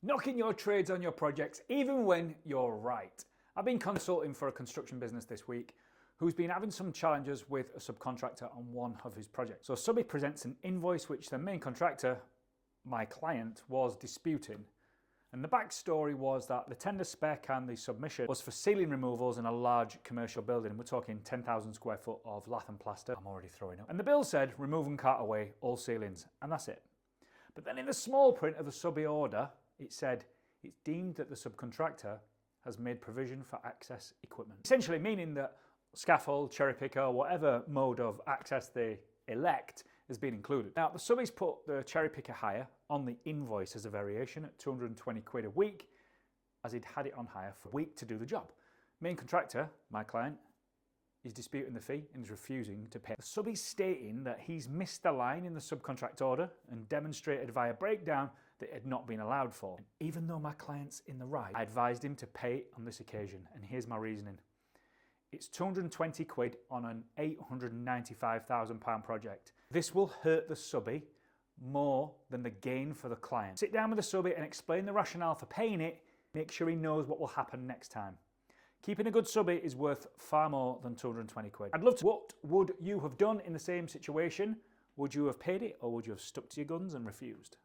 Knocking your trades on your projects even when you're right. I've been consulting for a construction business this week who's been having some challenges with a subcontractor on one of his projects. So subby presents an invoice which the main contractor, my client, was disputing. And the backstory was that the tender spec and the submission was for ceiling removals in a large commercial building. We're talking 10,000 square foot of lath and plaster. I'm already throwing up. And the bill said, remove and cart away all ceilings, and that's it. But then in the small print of the subby order, it said it's deemed that the subcontractor has made provision for access equipment. Essentially meaning that scaffold, cherry picker, whatever mode of access they elect has been included. Now the subbies put the cherry picker hire on the invoice as a variation at 220 quid a week, as he'd had it on hire for a week to do the job. Main contractor, my client, is disputing the fee and is refusing to pay. The subby's stating that he's missed the line in the subcontract order and demonstrated via breakdown that it had not been allowed for. And even though my client's in the right, I advised him to pay it on this occasion, and here's my reasoning. It's 220 quid on an £895,000 project. This will hurt the subby more than the gain for the client. Sit down with the subby and explain the rationale for paying it. Make sure he knows what will happen next time. Keeping a good subby is worth far more than 220 quid. I'd love to. What would you have done in the same situation? Would you have paid it, or would you have stuck to your guns and refused?